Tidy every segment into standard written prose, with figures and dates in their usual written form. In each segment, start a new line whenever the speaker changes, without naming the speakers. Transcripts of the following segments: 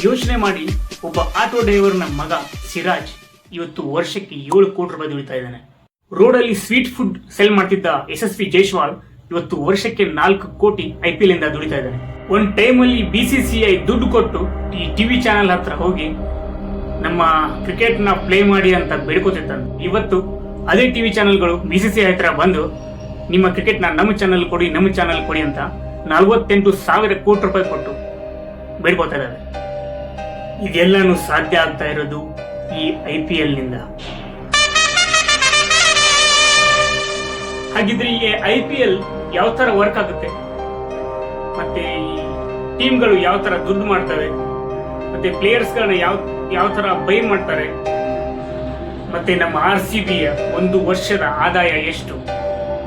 ಯೋಚನೆ ಮಾಡಿ, ಒಬ್ಬ ಆಟೋ ಡ್ರೈವರ್ನ ಮಗ ಸಿರಾಜ್ ಇವತ್ತು ವರ್ಷಕ್ಕೆ 7 ಕೋಟಿ ರೂಪಾಯಿ ದುಡಿತಾ ಇದ್ದಾನೆ. ರೋಡಲ್ಲಿ ಸ್ವೀಟ್ ಫುಡ್ ಸೆಲ್ ಮಾಡ್ತಿದ್ದ ಯಶಸ್ವಿ ಜೈಸ್ವಾಲ್ ಇವತ್ತು ವರ್ಷಕ್ಕೆ 4 ಕೋಟಿ IPL ಇಂದ ದುಡಿತಾ ಇದ್ದಾನೆ. ಒಂದು ಟೈಮಲ್ಲಿ BCCI ದುಡ್ಡು ಕೊಟ್ಟು ಈ ಟಿವಿ ಚಾನೆಲ್ ಹತ್ರ ಹೋಗಿ ನಮ್ಮ ಕ್ರಿಕೆಟ್ ನ ಪ್ಲೇ ಮಾಡಿ ಅಂತ ಬೇಡ್ಕೋತಿದ್ದ. ಇವತ್ತು ಅದೇ ಟಿವಿ ಚಾನೆಲ್ಗಳು BCCI ಹತ್ರ ಬಂದು ನಿಮ್ಮ ಕ್ರಿಕೆಟ್ ನಮ್ಮ ಚಾನೆಲ್ ಕೊಡಿ ಅಂತ 48,000 ಕೋಟಿ ರೂಪಾಯಿ ಕೊಟ್ಟು ಬೇಡ್ಕೋತಾ ಇದ್ದಾರೆ. ಇದೆಲ್ಲಾನು ಸಾಧ್ಯ ಆಗ್ತಾ ಇರೋದು ಈ IPL ನಿಂದ. ಹಾಗಿದ್ರೆ ಈ IPL ಯಾವ ತರ ವರ್ಕ್ ಆಗುತ್ತೆ, ಮತ್ತೆ ಈ ಟೀಮ್ಗಳು ಯಾವ ತರ ದುಡ್ಡು ಮಾಡ್ತವೆ, ಮತ್ತೆ ಪ್ಲೇಯರ್ಸ್ ಗಳನ್ನ ಯಾವ ತರ ಬೈ ಮಾಡ್ತಾರೆ, ಮತ್ತೆ ನಮ್ಮ RCB ಯ ಒಂದು ವರ್ಷದ ಆದಾಯ ಎಷ್ಟು?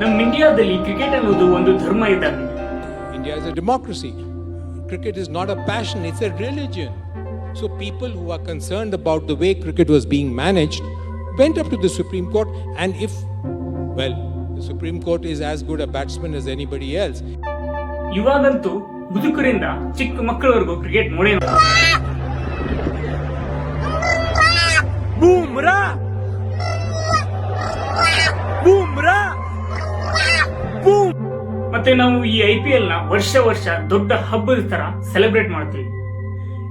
ನಮ್ಮ ಇಂಡಿಯಾದಲ್ಲಿ ಕ್ರಿಕೆಟ್ ಅನ್ನೋದು ಒಂದು ಧರ್ಮ ಇದ್ದಂತೆ.
India is a democracy. Cricket is not a passion, it's a religion. So people who are concerned about the way cricket was being managed went up to the Supreme Court, and the Supreme Court is as good a batsman as anybody else.
ಇವಾಗಂತೂ ಮುದುಕರಿಂದ ಚಿಕ್ಕ ಮಕ್ಕಳವರೆಗೂ cricket ನೋಡೇ ಮತ್ತೆ ನಾವು ಈ IPL ನ ವರ್ಷ ದೊಡ್ಡ ಹಬ್ಬದ ತರ ಸೆಲೆಬ್ರೇಟ್ ಮಾಡ್ತೀವಿ.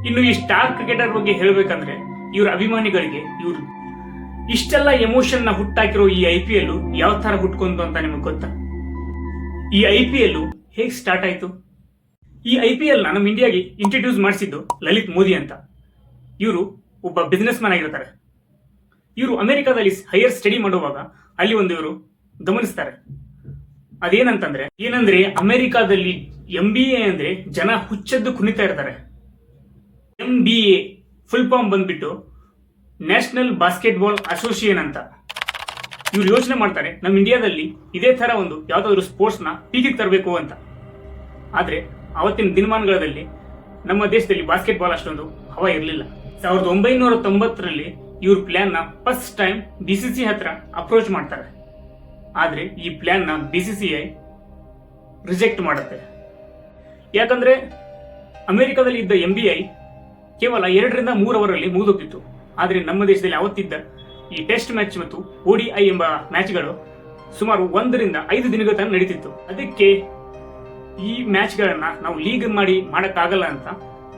ಇನ್ನು ಈ ಸ್ಟಾರ್ ಕ್ರಿಕೆಟರ್ ಬಗ್ಗೆ ಹೇಳ್ಬೇಕಂದ್ರೆ, ಇವ್ರ ಅಭಿಮಾನಿಗಳಿಗೆ ಇವ್ರು ಇಷ್ಟೆಲ್ಲ ಎಮೋಷನ್ ನ ಹುಟ್ಟಾಕಿರೋ ಈ IPL ಯಾವ ತರ ಹುಟ್ಕೊಂತು ಅಂತ ನಿಮಗೆ ಗೊತ್ತಾ? ಈ IPL ಹೇಗೆ ಸ್ಟಾರ್ಟ್ ಆಯ್ತು? ಈ IPL ನ ನಮ್ಮ ಇಂಡಿಯಾಗೆ ಇಂಟ್ರೊಡ್ಯೂಸ್ ಮಾಡಿಸಿದ್ದು ಲಲಿತ್ ಮೋದಿ ಅಂತ. ಇವರು ಒಬ್ಬ ಬಿಸ್ನೆಸ್ ಮ್ಯಾನ್ ಆಗಿರ್ತಾರೆ. ಇವರು ಅಮೆರಿಕಾದಲ್ಲಿ ಹೈಯರ್ ಸ್ಟಡಿ ಮಾಡುವಾಗ ಅಲ್ಲಿ ಇವರು ಗಮನಿಸ್ತಾರೆ. ಏನಂದ್ರೆ ಅಮೆರಿಕಾದಲ್ಲಿ MBA ಅಂದ್ರೆ ಜನ ಹುಚ್ಚದ್ದು ಕುಣಿತಾ ಇರ್ತಾರೆ. MBA ಫುಲ್ ಫಾರ್ಮ್ ಬಂದ್ಬಿಟ್ಟು ನ್ಯಾಷನಲ್ ಬಾಸ್ಕೆಟ್ಬಾಲ್ ಅಸೋಸಿಯೇಷನ್ ಅಂತ. ಇವ್ರು ಯೋಚನೆ ಮಾಡ್ತಾರೆ, ನಮ್ಮ ಇಂಡಿಯಾದಲ್ಲಿ ಇದೇ ತರ ಒಂದು ಯಾವ್ದಾದ್ರು ಸ್ಪೋರ್ಟ್ಸ್ ನ ಪೀಕಿಗೆ ತರಬೇಕು ಅಂತ. ಆದ್ರೆ ಅವತ್ತಿನ ದಿನಮಾನಗಳಲ್ಲಿ ನಮ್ಮ ದೇಶದಲ್ಲಿ ಬಾಸ್ಕೆಟ್ಬಾಲ್ ಅಷ್ಟೊಂದು ಹವಾ ಇರಲಿಲ್ಲ. 1990ರಲ್ಲಿ ಇವ್ರ ಪ್ಲಾನ್ ನ ಫಸ್ಟ್ ಟೈಮ್ BCCI ಹತ್ರ ಅಪ್ರೋಚ್ ಮಾಡ್ತಾರೆ. ಆದ್ರೆ ಈ ಪ್ಲಾನ್ ನ BCCI ರಿಜೆಕ್ಟ್ ಮಾಡುತ್ತೆ. ಯಾಕಂದ್ರೆ ಅಮೆರಿಕದಲ್ಲಿ ಇದ್ದ MBA ಕೇವಲ 2ರಿಂದ 3 ಅವರಲ್ಲಿ ಮುಗಿದೋಗ್ತಿತ್ತು. ಆದ್ರೆ ನಮ್ಮ ದೇಶದಲ್ಲಿ ಅವತ್ತಿದ್ದ ಈ ಟೆಸ್ಟ್ ಮ್ಯಾಚ್ ಮತ್ತು ODI ಎಂಬ ಮ್ಯಾಚ್ಗಳು ಸುಮಾರು 1ರಿಂದ 5 ದಿನಗಳ ತನಕ ನಡೀತಿತ್ತು. ಅದಕ್ಕೆ ಈ ಮ್ಯಾಚ್ ಗಳನ್ನ ನಾವು ಲೀಗ್ ಮಾಡಕ್ಕಾಗಲ್ಲ ಅಂತ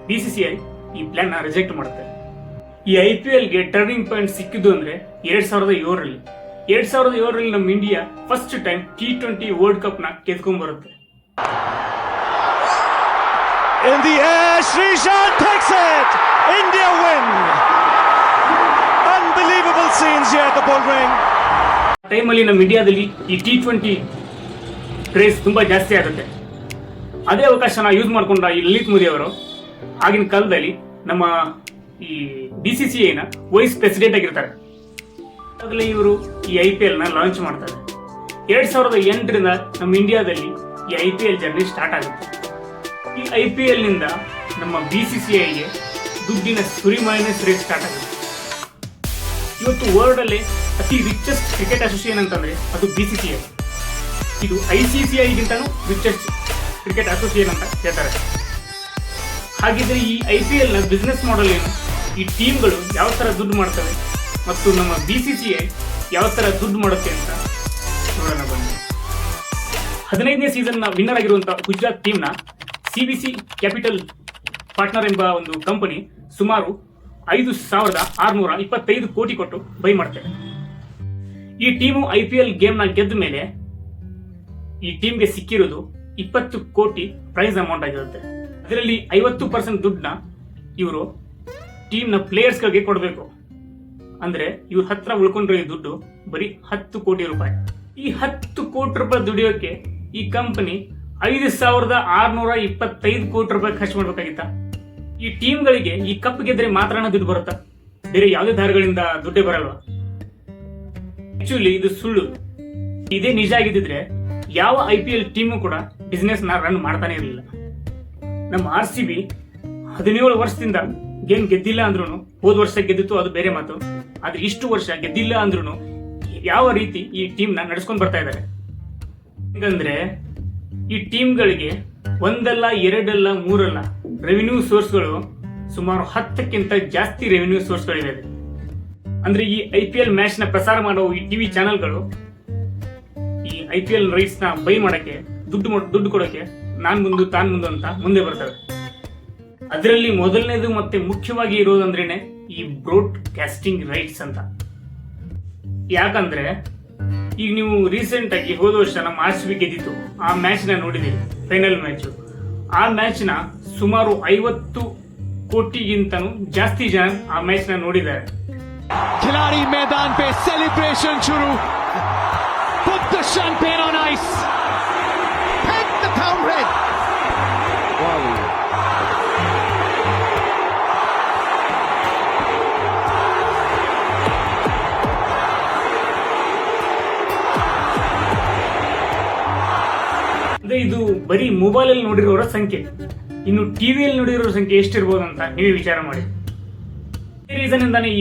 BCCI ಈ ಪ್ಲಾನ್ ನ ರಿಜೆಕ್ಟ್ ಮಾಡುತ್ತೆ. ಈ IPL ಗೆ ಟರ್ನಿಂಗ್ ಪಾಯಿಂಟ್ ಸಿಕ್ಕಿದ್ದು ಅಂದ್ರೆ 2007ರಲ್ಲಿ. 2007ರಲ್ಲಿ ನಮ್ಮ India first time T20 world cup ನ ಗೆದ್ಕೊಂಡ್ ಬರುತ್ತೆ.
In the air, Sreesanth takes it. India win. Unbelievable scenes here at the Bull Ring.
ಟೈಮಲ್ಲಿ ನಮ್ಮ ಇಂಡಿಯಾದಲ್ಲಿ ಈ T20 ಕ್ರೇಜ್ ತುಂಬಾ ಜಾಸ್ತಿ ಆಗುತ್ತೆ. ಅದೇ ಅವಕಾಶನ ಯೂಸ್ ಮಾಡ್ಕೊಂಡ ಈ ಲಲಿತ್ ಮೋದಿ ಅವರು ಆಗಿನ ಕಾಲದಲ್ಲಿ ನಮ್ಮ ಈ BCCI ನ ವೈಸ್ ಪ್ರೆಸಿಡೆಂಟ್ ಆಗಿರ್ತಾರೆ. ಆಗಲೇ ಇವರು ಈ IPL ನ ಲಾಂಚ್ ಮಾಡ್ತಾರೆ. 2008ರಿಂದ ನಮ್ಮ ಇಂಡಿಯಾದಲ್ಲಿ ಈ IPL ಜರ್ನಿ ಸ್ಟಾರ್ಟ್ ಆಗುತ್ತೆ. ಈ IPL ನಿಂದ ನಮ್ಮ BCCI ಗೆ ದುಡ್ಡಿನ ಸುರಿಮಳೆನೇ ಸುರಿಯಕ್ಕೆ ಸ್ಟಾರ್ಟ್ ಆಗುತ್ತೆ. ಇವತ್ತು ವರ್ಲ್ಡ್ ಅಲ್ಲಿ ಅತಿ ರಿಚೆಸ್ಟ್ ಕ್ರಿಕೆಟ್ ಅಸೋಸಿಯೇಷನ್ ಅಂತಂದ್ರೆ ಅದು BCCI. ಇದು ICCI ಗಿಂತನೂ ರಿಚೆಸ್ಟ್ ಕ್ರಿಕೆಟ್ ಅಸೋಸಿಯೇಷನ್ ಅಂತ ಹೇಳ್ತಾರೆ. ಹಾಗಿದ್ರೆ ಈ IPL ನ ಬಿಸ್ನೆಸ್ ಮಾಡೆಲ್ ಏನು? ಈ ಟೀಮ್ಗಳು ಯಾವ ತರ ದುಡ್ಡು ಮಾಡ್ತವೆ ಮತ್ತು ನಮ್ಮ BCCI ಯಾವ ತರ ದುಡ್ಡು ಮಾಡುತ್ತೆ ಅಂತ ನೋಡೋಣ ಬನ್ನಿ. 15ನೇ ಸೀಸನ್ ನ ವಿನ್ನರ್ ಆಗಿರುವಂತಹ ಗುಜರಾತ್ ಟೀಮ್ ನ CVC ಕ್ಯಾಪಿಟಲ್ ಪಾರ್ಟ್ನರ್ ಎಂಬ ಒಂದು ಕಂಪನಿ ಸುಮಾರು 5,625 ಕೋಟಿ ಕೊಟ್ಟು ಬೈ ಮಾಡ್ತಾರೆ. ಈ ಟೀಮು IPL ಗೇಮ್ ನ ಗೆದ್ದ ಮೇಲೆ ಈ ಟೀಮ್ಗೆ ಸಿಕ್ಕಿರೋದು 20 ಕೋಟಿ ಪ್ರೈಸ್ ಅಮೌಂಟ್ ಆಗಿರುತ್ತೆ. ಅದರಲ್ಲಿ 50% ದುಡ್ಡನ್ನ ಇವರು ಟೀಮ್ ನ ಪ್ಲೇಯರ್ಸ್ ಗಳಿಗೆ ಕೊಡಬೇಕು. ಅಂದ್ರೆ ಇವ್ರ ಹತ್ರ ಉಳ್ಕೊಂಡ್ರೆ ಈ ದುಡ್ಡು ಬರೀ 10 ಕೋಟಿ ರೂಪಾಯಿ. ಈ 10 ಕೋಟಿ ರೂಪಾಯಿ ದುಡಿಯೋಕೆ ಈ ಕಂಪನಿ 5,625 ಕೋಟಿ ರೂಪಾಯಿ ಖರ್ಚು ಮಾಡ್ಬೇಕಾಗಿತ್ತ? ಈ ಟೀಮ್ಗಳಿಗೆ ಈ ಕಪ್ ಗೆದ್ರೆ ಮಾತ್ರ ದುಡ್ಡು ಬರುತ್ತಾ? ಬೇರೆ ಯಾವುದೇ ದಾರಿಗಳಿಂದ ದುಡ್ಡೇ ಬರಲ್ವಾ? ಆಕ್ಚುಲಿ ಇದು ಸುಳ್ಳು. ಇದೇ ನಿಜ ಆಗಿದ್ದಿದ್ರೆ ಯಾವ IPL ಟೀಮು ಕೂಡ ಬಿಸ್ನೆಸ್ ನ ರನ್ ಮಾಡ್ತಾನೆ ಇರಲಿಲ್ಲ. ನಮ್ಮ RCB 17 ವರ್ಷದಿಂದ ಗೇಮ್ ಗೆದ್ದಿಲ್ಲ ಅಂದ್ರೂ, ಹೋದ ವರ್ಷ ಗೆದ್ದಿತ್ತು ಅದು ಬೇರೆ ಮಾತು, ಆದ್ರೆ ಇಷ್ಟು ವರ್ಷ ಗೆದ್ದಿಲ್ಲ ಅಂದ್ರೂ ಯಾವ ರೀತಿ ಈ ಟೀಮ್ ನ ನಡೆಸ್ಕೊಂಡು ಬರ್ತಾ ಇದ್ದಾರೆ. ಹೇಗಂದ್ರೆ ಈ ಟೀಮ್ಗಳಿಗೆ ಒಂದಲ್ಲ ಎರಡಲ್ಲ ಮೂರಲ್ಲ ರೆವಿನ್ಯೂ ಸೋರ್ಸ್ಗಳು ಸುಮಾರು 10ಕ್ಕಿಂತ ಜಾಸ್ತಿ ರೆವಿನ್ಯೂ ಸೋರ್ಸ್ಗಳಿವೆ. ಅಂದ್ರೆ ಈ IPL ಮ್ಯಾಚ್ ನ ಪ್ರಸಾರ ಮಾಡೋ ಈ ಟಿವಿ ಚಾನೆಲ್ಗಳು ಈ IPL ರೈಟ್ಸ್ ನ ಬೈ ಮಾಡಕ್ಕೆ ದುಡ್ಡು ಕೊಡಕ್ಕೆ ನಾನ್ ಮುಂದು ತಾನ್ ಮುಂದು ಅಂತ ಮುಂದೆ ಬರ್ತವೆ. ಅದರಲ್ಲಿ ಮೊದಲನೇದು ಮತ್ತೆ ಮುಖ್ಯವಾಗಿ ಇರೋದಂದ್ರೇನೆ ಈ ಬ್ರಾಡ್ಕಾಸ್ಟಿಂಗ್ ರೈಟ್ಸ್ ಅಂತ. ಯಾಕಂದ್ರೆ ಈಗ ನೀವು ರೀಸೆಂಟ್ ಆಗಿ ಹೋದ ವರ್ಷ ನಮ್ಮ RCB ಗೆದ್ದಿತ್ತು, ಆ ಮ್ಯಾಚ್ ನ ನೋಡಿದಿರಿ, ಫೈನಲ್ ಮ್ಯಾಚ್. ಆ ಮ್ಯಾಚ್ ನ ಸುಮಾರು 50 ಕೋಟಿಗಿಂತನೂ ಜಾಸ್ತಿ ಜನ ಆ ಮ್ಯಾಚ್ ನ ನೋಡಿದ್ದಾರೆ.
खिलाड़ी मैदान पे सेलिब्रेशन शुरू. Put the champagne on ice. Hit the town red. Wow.
ಅಂದ್ರೆ ಇದು ಬರೀ ಮೊಬೈಲ್ ಅಲ್ಲಿ ನೋಡಿರೋರ ಸಂಖ್ಯೆ. ಇನ್ನು ಟಿವಿಯಲ್ಲಿ ನೋಡಿರೋ ಸಂಖ್ಯೆ ಎಷ್ಟಿರ್ಬೋದು ಅಂತ ನೀವೇ ವಿಚಾರ ಮಾಡಿ. ಈ ರೀಸನ್ ಇಂದಾನೆ ಈ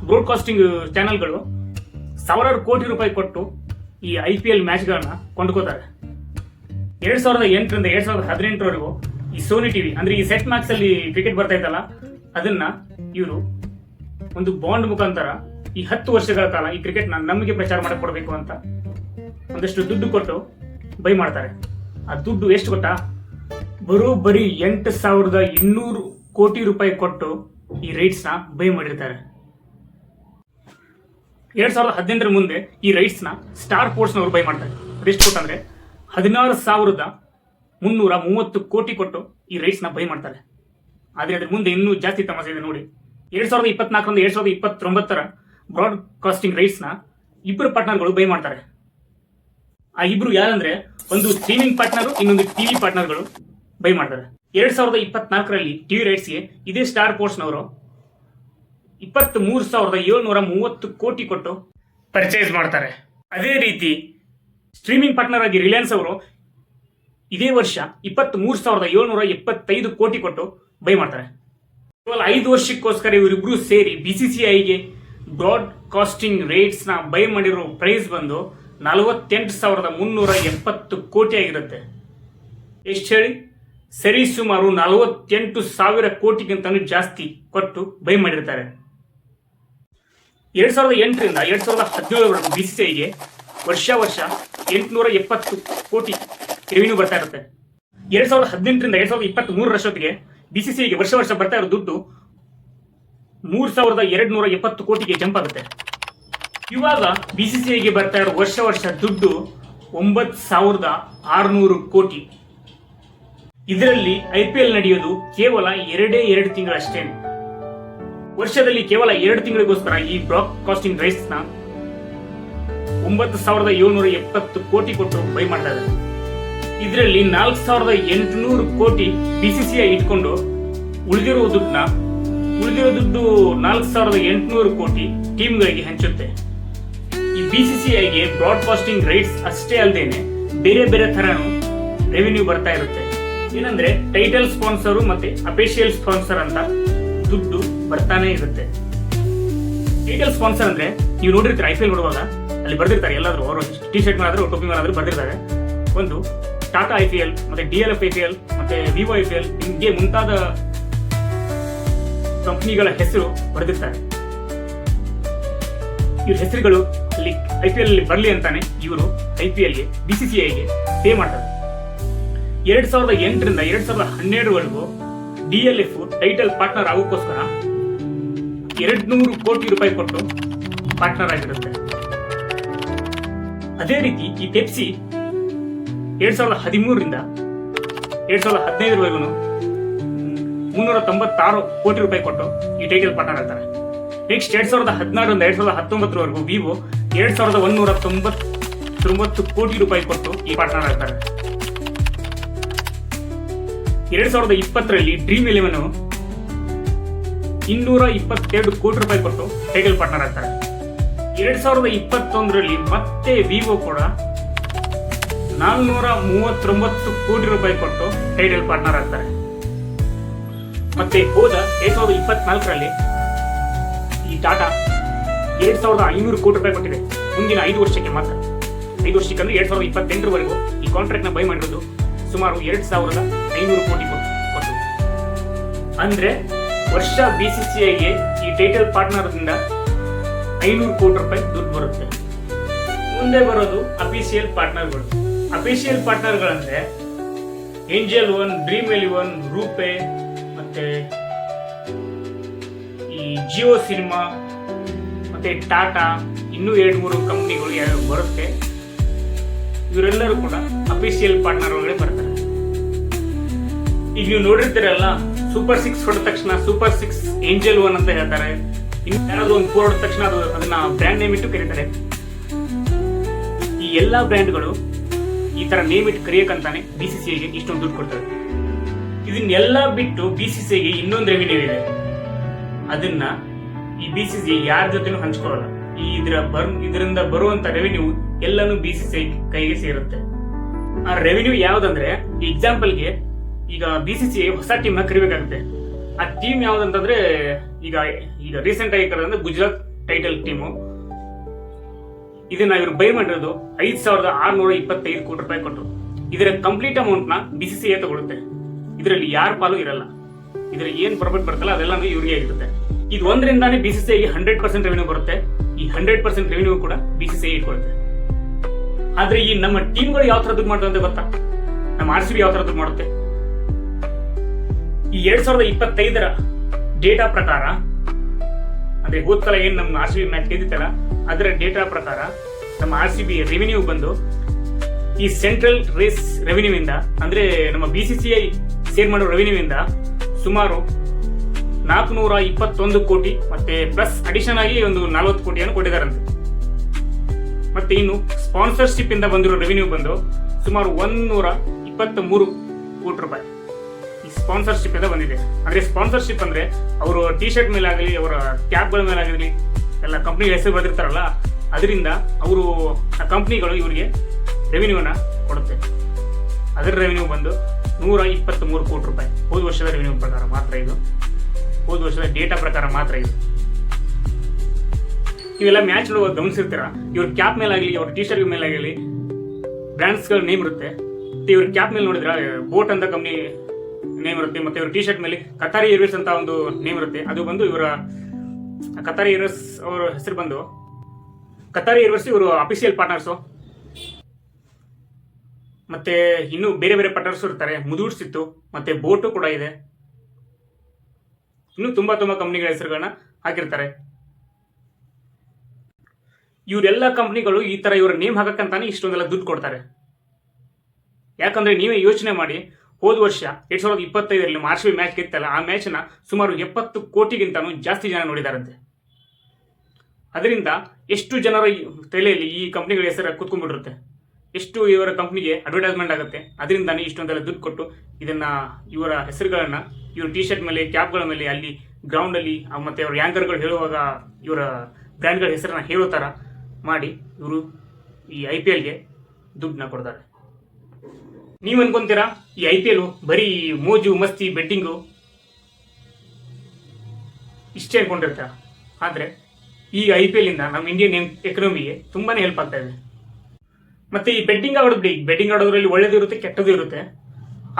ಬ್ರಾಡ್ಕಾಸ್ಟಿಂಗ್ ಚಾನೆಲ್ಗಳು ಸಾವಿರಾರು ಕೋಟಿ ರೂಪಾಯಿ ಕೊಟ್ಟು ಈ IPL ಮ್ಯಾಚ್ ಗಳನ್ನ ಕೊಂಡ್ಕೋತಾರೆ. 2008ರಿಂದ 2018ರವರೆಗೂ ಈ ಸೋನಿ ಟಿವಿ ಅಂದ್ರೆ ಈ ಸೆಟ್ ಮ್ಯಾಕ್ಸ್ ಅಲ್ಲಿ ಕ್ರಿಕೆಟ್ ಬರ್ತಾ ಇತ್ತಲ್ಲ, ಅದನ್ನ ಇವರು ಒಂದು ಬಾಂಡ್ ಮುಖಾಂತರ ಈ 10 ವರ್ಷಗಳ ಕಾಲ ಈ ಕ್ರಿಕೆಟ್ ನಮಗೆ ಪ್ರಚಾರ ಮಾಡಕ್ ಕೊಡಬೇಕು ಅಂತ ಒಂದಷ್ಟು ದುಡ್ಡು ಕೊಟ್ಟು ಬೈ ಮಾಡ್ತಾರೆ. ಆ ದುಡ್ಡು ಎಷ್ಟು ಗೊತ್ತಾ? ಬರೋಬ್ಬರಿ 8,200 ಕೋಟಿ ರೂಪಾಯಿ ಕೊಟ್ಟು ಈ ರೈಟ್ಸ್ ನ ಬೈ ಮಾಡಿರ್ತಾರೆ. 2018ರ ಮುಂದೆ ಈ ರೈಟ್ಸ್ ನ ಸ್ಟಾರ್ ಸ್ಪೋರ್ಟ್ಸ್ ನವರು ಬೈ ಮಾಡ್ತಾರೆ. ಅದೆಷ್ಟು ಕೊಟ್ಟಂದ್ರೆ 16,330 ಕೋಟಿ ಕೊಟ್ಟು ಈ ರೈಟ್ಸ್ ನ ಬೈ ಮಾಡ್ತಾರೆ. ಆದ್ರೆ ಅದ್ರ ಮುಂದೆ ಇನ್ನೂ ಜಾಸ್ತಿ ತಮಾಷೆ ಇದೆ ನೋಡಿ. 2024ರಿಂದ 2029ರ ಬ್ರಾಡ್ಕಾಸ್ಟಿಂಗ್ ರೈಟ್ಸ್ ನ ಇಬ್ಬರು ಪಾರ್ಟ್ನರ್ಗಳು ಬೈ ಮಾಡ್ತಾರೆ. ಆ ಇಬ್ರು ಯಾರಂದ್ರೆ ಒಂದು ಸ್ಟ್ರೀಮಿಂಗ್ ಪಾರ್ಟ್ನರ್, ಇನ್ನೊಂದು ಟಿವಿ ಪಾರ್ಟ್ನರ್ಗಳು ಬೈ ಮಾಡ್ತಾರೆ. 2024ರಲ್ಲಿ ಟಿವಿ ರೈಟ್ಸ್ಗೆ ಇದೇ ಸ್ಟಾರ್ ಸ್ಪೋರ್ಟ್ಸ್ ನವರು 23,730 ಕೋಟಿ ಕೊಟ್ಟು ಪರ್ಚೇಸ್ ಮಾಡ್ತಾರೆ. ಅದೇ ರೀತಿ ಸ್ಟ್ರೀಮಿಂಗ್ ಪಾರ್ಟ್ನರ್ ಆಗಿ ರಿಲಯನ್ಸ್ ಅವರು ಇದೇ ವರ್ಷ 23,775 ಕೋಟಿ ಕೊಟ್ಟು ಬೈ ಮಾಡ್ತಾರೆ. ಕೇವಲ 5 ವರ್ಷಕ್ಕೋಸ್ಕರ ಇವರಿಬ್ರು ಸೇರಿ BCCIಗೆ ಬ್ರಾಡ್ಕಾಸ್ಟಿಂಗ್ ರೇಟ್ಸ್ ನ ಬೈ ಮಾಡಿರೋ ಪ್ರೈಸ್ ಬಂದು 48,370 ಕೋಟಿ ಆಗಿರುತ್ತೆ. ಎಷ್ಟು ಹೇಳಿ? ಸರಿ ಸುಮಾರು 48,000 ಕೋಟಿಗಿಂತಲೂ ಜಾಸ್ತಿ ಕೊಟ್ಟು ಬೈ ಮಾಡಿರ್ತಾರೆ. 2008ರಿಂದ 2017ರವರೆಗೂ BCCIಗೆ ವರ್ಷ 870 ಕೋಟಿ ರೆವಿನ್ಯೂ ಬರ್ತಾ ಇರುತ್ತೆ. 2018ರಿಂದ 2023ರಷ್ಟೊತ್ತಿಗೆ BCCIಗೆ ವರ್ಷ ಬರ್ತಾ ಇರೋ ದುಡ್ಡು 3,270 ಕೋಟಿಗೆ ಜಂಪ್ ಆಗುತ್ತೆ. ಇವಾಗ BCCIಗೆ ಬರ್ತಾ ಇರೋ ವರ್ಷ ದುಡ್ಡು 9,600 ಕೋಟಿ. ಇದರಲ್ಲಿ IPL ನಡೆಯೋದು ಕೇವಲ 2 ತಿಂಗಳಷ್ಟೇನೆ. ವರ್ಷದಲ್ಲಿ ಕೇವಲ 2 ತಿಂಗಳಿಗೋಸ್ಕರ ಈ ಬ್ರಾಡ್ಕಾಸ್ಟಿಂಗ್ ರೈಟ್ಸ್ ನ 9,770 ಕೋಟಿ ಕೊಟ್ಟು ಬೈ ಮಾಡ್ತಾ ಇದ್ದಾರೆ. ಇದರಲ್ಲಿ 4,800 ಕೋಟಿ BCCI ಇಟ್ಕೊಂಡು ಉಳಿದಿರೋ ದುಡ್ಡು 4,800 ಕೋಟಿ ಟೀಮ್ಗಳಿಗೆ ಹಂಚುತ್ತೆ. ಈ BCCIಗೆ ಬ್ರಾಡ್ಕಾಸ್ಟಿಂಗ್ ರೈಟ್ಸ್ ಅಷ್ಟೇ ಅಲ್ಲದೇನೆ ಬೇರೆ ತರನು ರೆವಿನ್ಯೂ ಬರ್ತಾ ಇರುತ್ತೆ. ಏನಂದ್ರೆ ಟೈಟಲ್ ಸ್ಪಾನ್ಸರ್ ಮತ್ತೆ ಅಫಿಷಿಯಲ್ ಸ್ಪಾನ್ಸರ್ ಅಂತ ದುಡ್ಡು ಬರ್ತಾನೆ ಇರುತ್ತೆ. ಟೈಟಲ್ ಸ್ಪಾನ್ಸರ್ ಅಂದ್ರೆ ನೀವು ನೋಡಿರ್ತೀರ, IPL ನೋಡುವಾಗ ಅಲ್ಲಿ ಬರ್ದಿರ್ತಾರೆ, ಎಲ್ಲಾದ್ರೂ ಅವರು ಟಿ ಶರ್ಟ್ ಮಾಡಿದ್ರು ಟೋಪಿ ಮಾಡಿದ್ರು ಬರ್ದಿರ್ತಾರೆ, ಒಂದು ಟಾಟಾ IPL ಮತ್ತೆ DLF IPL ಮತ್ತೆ ವಿವೋ IPL ಹಿಂಗೆ ಮುಂತಾದ ಕಂಪನಿಗಳ ಹೆಸರು ಬರೆದಿರ್ತಾರೆ. ಇವ್ರ ಹೆಸರುಗಳು ಅಲ್ಲಿ IPL ಅಲ್ಲಿ ಬರ್ಲಿ ಅಂತಾನೆ ಇವರು IPLಗೆ BCCIಗೆ ಪೇ ಮಾಡ್ತಾರೆ. 2008ರಿಂದ 2012ರವರೆಗೂ DLF ಟೈಟಲ್ ಪಾರ್ಟ್ನರ್ ಆಗೋಕ್ಕೋಸ್ಕರ 200 ಕೋಟಿ ರೂಪಾಯಿ ಕೊಟ್ಟು ಪಾರ್ಟ್ನರ್ ಆಗಿರುತ್ತೆ. ಅದೇ ರೀತಿ ಈ ಪೆಪ್ಸಿ 2013ರಿಂದ 2015ರವರೆಗೂ 396 ಕೋಟಿ ರೂಪಾಯಿ ಕೊಟ್ಟು ಈ ಟೈಟಲ್ ಪಾರ್ಟ್ನರ್ ಆಗ್ತಾರೆ. ನೆಕ್ಸ್ಟ್ 2016ರಿಂದ 2019ರವರೆಗೂ ವಿವೋ 2,199 ಕೋಟಿ ರೂಪಾಯಿ ಕೊಟ್ಟು ಈ ಪಾರ್ಟ್ನರ್ ಆಗ್ತಾರೆ. 2020ರಲ್ಲಿ ಡ್ರೀಮ್ 11 222 ಕೋಟಿ ರೂಪಾಯಿ ಕೊಟ್ಟು ಟೈಟಲ್ ಪಾರ್ಟ್ನರ್ ಆಗ್ತಾರೆ. 2021ರಲ್ಲಿ ಮತ್ತೆ ವಿವೋ ಕೂಡ 439 ಕೋಟಿ ರೂಪಾಯಿ ಕೊಟ್ಟು ಟೈಟಲ್ ಪಾರ್ಟ್ನರ್ ಆಗ್ತಾರೆ. ಮತ್ತೆ ಹೋದ 2024ರಲ್ಲಿ ಈ ಟಾಟಾ 2,500 ಕೋಟಿ ರೂಪಾಯಿ ಕೊಟ್ಟಿದೆ ಮುಂದಿನ 5 ವರ್ಷಕ್ಕೆ ಮಾತ್ರ. 5 ವರ್ಷಕ್ಕೆ ಅಂದ್ರೆ 2028ರವರೆಗೂ ಈ ಕಾಂಟ್ರಾಕ್ಟ್ ನ ಬೈ ಮಾಡಿರೋದು ಸುಮಾರು 2,500 ಕೋಟಿ ಕೊಟ್ಟು. ಅಂದ್ರೆ ವರ್ಷ BCCIಗೆ ಈ ಟೈಟಲ್ ಪಾರ್ಟ್ನರ್ದಿಂದ 500 ಕೋಟಿ ರೂಪಾಯಿ ದುಡ್ಡು ಬರುತ್ತೆ. ಮುಂದೆ ಬರೋದು ಅಫಿಷಿಯಲ್ ಪಾರ್ಟ್ನರ್ಗಳು. ಅಫಿಷಿಯಲ್ ಪಾರ್ಟ್ನರ್ಗಳಂದ್ರೆ ಏಂಜಲ್ ಒನ್, ಡ್ರೀಮ್ 11, ರೂಪೇ, ಮತ್ತೆ ಈ ಜಿಯೋ ಸಿನಿಮಾ, ಮತ್ತೆ ಟಾಟಾ, ಇನ್ನೂ 2-3 ಕಂಪ್ನಿಗಳು ಯಾವ್ಯಾವ ಬರುತ್ತೆ. ಇವರೆಲ್ಲರೂ ಕೂಡ ಅಫಿಷಿಯಲ್ ಪಾರ್ಟ್ನರ್ ಒಳಗಡೆ ಬರ್ತಾರೆ. ಈಗ ನೀವು ನೋಡಿರ್ತೀರಲ್ಲ, ಸೂಪರ್ 6 ಹೊಡೆದ ತಕ್ಷಣ ಸೂಪರ್ 6 ಏಂಜಲ್ ಒನ್ ಅಂತ ಹೇಳ್ತಾರೆ. ಇನ್ನು ಯಾರಾದ್ರೂ ಒಂದು 4 ಹೊಡೆದ ತಕ್ಷಣ ಅದನ್ನ ಬ್ರ್ಯಾಂಡ್ ನೇಮ್ ಇಟ್ಟು ಕರೀತಾರೆ. ಈ ಎಲ್ಲಾ ಬ್ರ್ಯಾಂಡ್ಗಳು ಈ ತರ ನೇಮ್ ಇಟ್ಟು ಕರೆಯಕ್ಕಂತಾನೆ BCCIಗೆ ಇಷ್ಟೊಂದು ದುಡ್ಡು ಕೊಡ್ತಾರೆ. ಇದನ್ನೆಲ್ಲ ಬಿಟ್ಟು BCCIಗೆ ಇನ್ನೊಂದು ರೆವಿನ್ಯೂ ಇದೆ. ಅದನ್ನ ಈ BCCI ಯಾರ ಜೊತೆನೂ ಹಂಚ್ಕೊಳ್ಳಲ್ಲ. ಇದರಿಂದ ಬರುವಂತ ರೆವಿನ್ಯೂ ಎಲ್ಲಾನು BCCI ಕೈಗೆ ಸೇರುತ್ತೆ. ಆ ರೆವಿನ್ಯೂ ಯಾವ್ದಂದ್ರೆ, ಎಕ್ಸಾಂಪಲ್ಗೆ ಈಗ BCCI ಹೊಸ ಟೀಮ್ ನ ಕರಿಬೇಕಾಗುತ್ತೆ. ಆ ಟೀಮ್ ಯಾವ್ದಂತಂದ್ರೆ ಈಗ ರೀಸೆಂಟ್ ಆಗಿ ಕರೆದಂದ್ರೆ ಗುಜರಾತ್ ಟೈಟಲ್ ಟೀಮು. ಇದನ್ನ ಇವರು ಬೈ ಮಾಡಿರೋದು 5,625 ಕೋಟಿ ರೂಪಾಯಿ ಕೊಟ್ಟರು. ಇದರ ಕಂಪ್ಲೀಟ್ ಅಮೌಂಟ್ ನ BCCI ತಗೊಳುತ್ತೆ. ಇದರಲ್ಲಿ ಯಾರ ಪಾಲು ಇರಲ್ಲ. ಇದ್ರಲ್ಲಿ ಏನ್ ಪ್ರಾಫಿಟ್ ಬರ್ತಲ್ಲ ಅದೆಲ್ಲ ಇವ್ರಿಗೆ ಆಗಿರುತ್ತೆ. ಇದು ಒಂದರಿಂದಾನೇ BCCIಗೆ 100% ರೆವಿನ್ಯೂ ಬರುತ್ತೆ. ಈ 100% ರೆವಿನ್ಯೂ ಕೂಡ BCCI ಇಟ್ಕೊಳುತ್ತೆ. ಆದ್ರೆ ಈ ನಮ್ಮ ಟೀಮ್ಗಳು ಯಾವ ತರ ದುಡ್ಡು ಮಾಡ್ತವೆ ಅಂತ ಗೊತ್ತಾ? ನಮ್ಮ RCB ಯಾವ ತರ ದುಡ್ಡು ಮಾಡುತ್ತೆ? ಈ 2025ರ ಡೇಟಾ ಪ್ರಕಾರ, ಅಂದ್ರೆ ಹೋದ್ಸಲ ಏನ್ ನಮ್ಮ RCB ಮ್ಯಾಚ್ ಗೆದ್ದಿತ್ತಲ್ಲ ಅದರ ಡೇಟಾ ಪ್ರಕಾರ ನಮ್ಮ RCB ರೆವಿನ್ಯೂ ಬಂದು ಈ ಸೆಂಟ್ರಲ್ ರೇಸ್ ರೆವಿನ್ಯೂ ಇಂದ, ಅಂದ್ರೆ ನಮ್ಮ BCCI ಸೇರ್ ಮಾಡೋ ರೆವಿನ್ಯೂ ಇಂದ ಸುಮಾರು 421 ಕೋಟಿ, ಮತ್ತೆ ಪ್ಲಸ್ ಅಡಿಷನ್ ಆಗಿ ಒಂದು 40 ಕೋಟಿಯನ್ನು ಕೊಟ್ಟಿದ್ದಾರಂತೆ. ಮತ್ತೆ ಇನ್ನು ಸ್ಪಾನ್ಸರ್ಶಿಪ್ ಇಂದ ಬಂದಿರೋ ರೆವಿನ್ಯೂ ಬಂದು ಸುಮಾರು 123 ಕೋಟಿ ರೂಪಾಯಿ ಈ ಸ್ಪಾನ್ಸರ್ಶಿಪ್ ಇಂದ ಬಂದಿದೆ. ಅಂದ್ರೆ ಸ್ಪಾನ್ಸರ್ಶಿಪ್ ಅಂದ್ರೆ ಅವರು ಟಿ ಶರ್ಟ್ ಮೇಲೆ ಆಗಲಿ, ಅವರ ಕ್ಯಾಪ್ಗಳ ಮೇಲೆ ಆಗಲಿ, ಎಲ್ಲ ಕಂಪ್ನಿ ಹೆಸರು ಬರೆದಿರ್ತಾರಲ್ಲ, ಅದರಿಂದ ಅವರು ಆ ಕಂಪ್ನಿಗಳು ಇವರಿಗೆ ರೆವಿನ್ಯೂನ ಕೊಡುತ್ತೆ. ಅದರ ರೆವಿನ್ಯೂ ಬಂದು 123 ಕೋಟಿ ರೂಪಾಯಿ. ಹೋದ ವರ್ಷದ ರೆವಿನ್ಯೂ ಪ್ರಕಾರ ಮಾತ್ರ ಇದು, ಹೋದ ವರ್ಷದ ಡೇಟಾ ಪ್ರಕಾರ ಮಾತ್ರ ಇದು. ಇವೆಲ್ಲ ಮ್ಯಾಚ್ ಗಮನಿಸಿರ್ತೀರ, ಇವ್ರ ಕ್ಯಾಪ್ ಮೇಲಾಗಲಿ, ಅವ್ರ ಟಿ ಶರ್ಟ್ ಮೇಲೆ ಆಗಲಿ ಬ್ರ್ಯಾಂಡ್ಸ್ಗಳ ನೇಮ್ ಇರುತ್ತೆ. ಇವ್ರ ಕ್ಯಾಪ್ ಮೇಲೆ ನೋಡಿದ್ರೆ ಬೋಟ್ ಅಂತ ಕಂಪ್ನಿ ನೇಮ್ ಇರುತ್ತೆ. ಮತ್ತೆ ಇವ್ರ ಟಿ ಶರ್ಟ್ ಮೇಲೆ ಕತಾರಿ ಏರ್ವೇಸ್ ಅಂತ ಒಂದು ನೇಮ್ ಇರುತ್ತೆ. ಅದು ಬಂದು ಇವರ ಕತಾರಿ ಏರ್ವೇಸ್ ಅವರ ಹೆಸರು ಬಂದು ಕತಾರಿ ಏರ್ವೇಸ್ ಇವರು ಅಫಿಷಿಯಲ್ ಪಾರ್ಟ್ನರ್ಸು. ಮತ್ತೆ ಇನ್ನು ಬೇರೆ ಬೇರೆ ಪಾರ್ಟ್ನರ್ಸ್ ಇರ್ತಾರೆ. ಮುದೂಡ್ಸ್ ಇತ್ತು, ಮತ್ತೆ ಬೋಟು ಕೂಡ ಇದೆ. ಇನ್ನು ತುಂಬಾ ಕಂಪ್ನಿಗಳ ಹೆಸರುಗಳನ್ನ ಹಾಕಿರ್ತಾರೆ. ಇವರೆಲ್ಲ ಕಂಪ್ನಿಗಳು ಈ ತರ ಇವರ ನೇಮ್ ಹಾಕಕ್ಕಂತಾನೆ ಇಷ್ಟೊಂದೆಲ್ಲ ದುಡ್ಡು ಕೊಡ್ತಾರೆ. ಯಾಕಂದ್ರೆ ನೀವೇ ಯೋಚನೆ ಮಾಡಿ, ಹೋದ ವರ್ಷ 2025ರಲ್ಲಿ RCB ಮ್ಯಾಚ್ ಗೆತ್ತಲ್ಲ, ಆ ಮ್ಯಾಚ್ ನ ಸುಮಾರು 70 ಕೋಟಿಗಿಂತನೂ ಜಾಸ್ತಿ ಜನ ನೋಡಿದಾರಂತೆ. ಅದರಿಂದ ಎಷ್ಟು ಜನರ ತಲೆಯಲ್ಲಿ ಈ ಕಂಪ್ನಿಗಳ ಹೆಸರು ಕುತ್ಕೊಂಡ್ಬಿಟ್ಟಿರುತ್ತೆ, ಎಷ್ಟು ಇವರ ಕಂಪ್ನಿಗೆ ಅಡ್ವರ್ಟೈಸ್ಮೆಂಟ್ ಆಗುತ್ತೆ. ಅದರಿಂದಾನೇ ಇಷ್ಟೊಂದೆಲ್ಲ ದುಡ್ಡು ಕೊಟ್ಟು ಇದನ್ನ ಇವರ ಹೆಸರುಗಳನ್ನ ಇವ್ರ ಟಿ ಶರ್ಟ್ ಮೇಲೆ, ಕ್ಯಾಪ್ಗಳ ಮೇಲೆ, ಅಲ್ಲಿ ಗ್ರೌಂಡ್ ಅಲ್ಲಿ, ಮತ್ತೆ ಅವ್ರ ಆಂಕರ್ಗಳು ಹೇಳುವಾಗ ಇವರ ಬ್ರ್ಯಾಂಡ್ಗಳ ಹೆಸರನ್ನ ಹೇಳೋ ತರ ಮಾಡಿ ಇವರು ಈ IPLಗೆ ದುಡ್ಡನ್ನ ಕೊಡ್ತಾರೆ. ನೀವ್ ಅನ್ಕೊಂತೀರಾ ಈ IPL ಬರೀ ಮೋಜು ಮಸ್ತಿ ಬೆಟ್ಟಿಂಗು ಇಷ್ಟೇ ಅನ್ಕೊಂಡಿರ್ತೀರ. ಆದ್ರೆ ಈ IPL ಇಂದ ನಮ್ಮ ಇಂಡಿಯನ್ ಎಕನಾಮಿಗೆ ತುಂಬಾನೇ ಹೆಲ್ಪ್ ಆಗ್ತಾ ಇದೆ. ಮತ್ತೆ ಈ ಬೆಟ್ಟಿಂಗ್ ಆಡೋದ್ರಲ್ಲಿ ಒಳ್ಳೇದು ಇರುತ್ತೆ, ಕೆಟ್ಟದ್ದು ಇರುತ್ತೆ.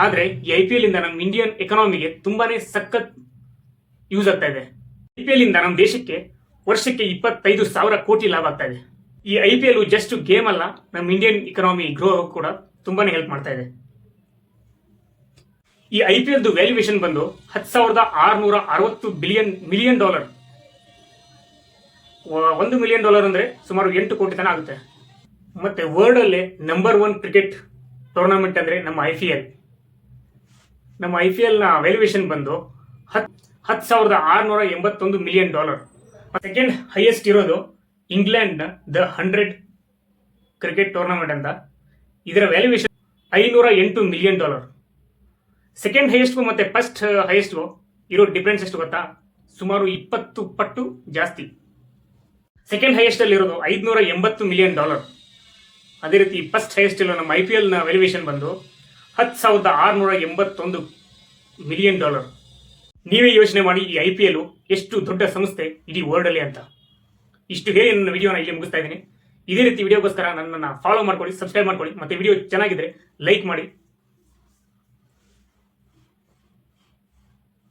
ಆದ್ರೆ ಈ IPL ಇಂದ ನಮ್ಮ ಇಂಡಿಯನ್ ಎಕನಾಮಿಗೆ ತುಂಬಾನೇ ಸಖತ್ ಯೂಸ್ ಆಗ್ತಾ ಇದೆ. IPL ಇಂದ ನಮ್ಮ ದೇಶಕ್ಕೆ ವರ್ಷಕ್ಕೆ 25,000 ಕೋಟಿ ಲಾಭ ಆಗ್ತಾ ಇದೆ. ಈ IPL ಜಸ್ಟ್ ಗೇಮ್ ಅಲ್ಲ, ನಮ್ಮ ಇಂಡಿಯನ್ ಎಕನಾಮಿ ಗ್ರೋ ಕೂಡ ತುಂಬಾನೇ ಹೆಲ್ಪ್ ಮಾಡ್ತಾ ಇದೆ. ಈ IPL ವ್ಯಾಲ್ಯೂಯೇಷನ್ ಬಂದು $10,660 ಮಿಲಿಯನ್. $1 ಮಿಲಿಯನ್ ಅಂದ್ರೆ ಸುಮಾರು 8 ಕೋಟಿ ತನ ಆಗುತ್ತೆ. ಮತ್ತೆ ವರ್ಲ್ಡ್ ಅಲ್ಲೇ ನಂಬರ್ 1 ಕ್ರಿಕೆಟ್ ಟೂರ್ನಮೆಂಟ್ ಅಂದ್ರೆ ನಮ್ಮ IPL. ನಮ್ಮ IPL ನ ವ್ಯಾಲ್ಯೂಯೇಷನ್ ಬಂದು $10,681 ಮಿಲಿಯನ್. ಸೆಕೆಂಡ್ ಹೈಯೆಸ್ಟ್ ಇರೋದು ಇಂಗ್ಲೆಂಡ್ ದ 100 ಕ್ರಿಕೆಟ್ ಟೂರ್ನಮೆಂಟ್ ಅಂತ. ಇದರ ವ್ಯಾಲ್ಯೂಯೇಷನ್ $508 ಮಿಲಿಯನ್. ಸೆಕೆಂಡ್ ಹೈಯೆಸ್ಟ್ ಮತ್ತೆ ಫಸ್ಟ್ ಹೈಯೆಸ್ಟ್ ಇರೋ ಡಿಫರೆನ್ಸ್ ಎಷ್ಟು ಗೊತ್ತಾ? ಸುಮಾರು 20 ಪಟ್ಟು ಜಾಸ್ತಿ. ಸೆಕೆಂಡ್ ಹೈಯೆಸ್ಟ್ ಅಲ್ಲಿ ಇರೋದು $580 ಮಿಲಿಯನ್. ಅದೇ ರೀತಿ ಫಸ್ಟ್ ಹೈಯೆಸ್ಟ್ ಇರೋ ನಮ್ಮ IPL ನ ವ್ಯಾಲ್ಯೂಯೇಷನ್ ಬಂದು $10,681 ಮಿಲಿಯನ್. ನೀವೇ ಯೋಚನೆ ಮಾಡಿ ಈ IPL ಎಷ್ಟು ದೊಡ್ಡ ಸಂಸ್ಥೆ ಇಡೀ ವರ್ಲ್ಡ್ ಅಲ್ಲಿ ಅಂತ. ಇಷ್ಟು ಹೇಳಿ ನನ್ನ ವಿಡಿಯೋನ ಇಲ್ಲಿ ಮುಗಿಸ್ತಾ ಇದ್ದೀನಿ. ಇದೇ ರೀತಿ ವಿಡಿಯೋಗೋಸ್ಕರ ನನ್ನನ್ನು ಫಾಲೋ ಮಾಡ್ಕೊಳ್ಳಿ, ಸಬ್ಸ್ಕ್ರೈಬ್ ಮಾಡ್ಕೊಳ್ಳಿ. ಮತ್ತೆ ವಿಡಿಯೋ ಚೆನ್ನಾಗಿದ್ರೆ ಲೈಕ್ ಮಾಡಿ.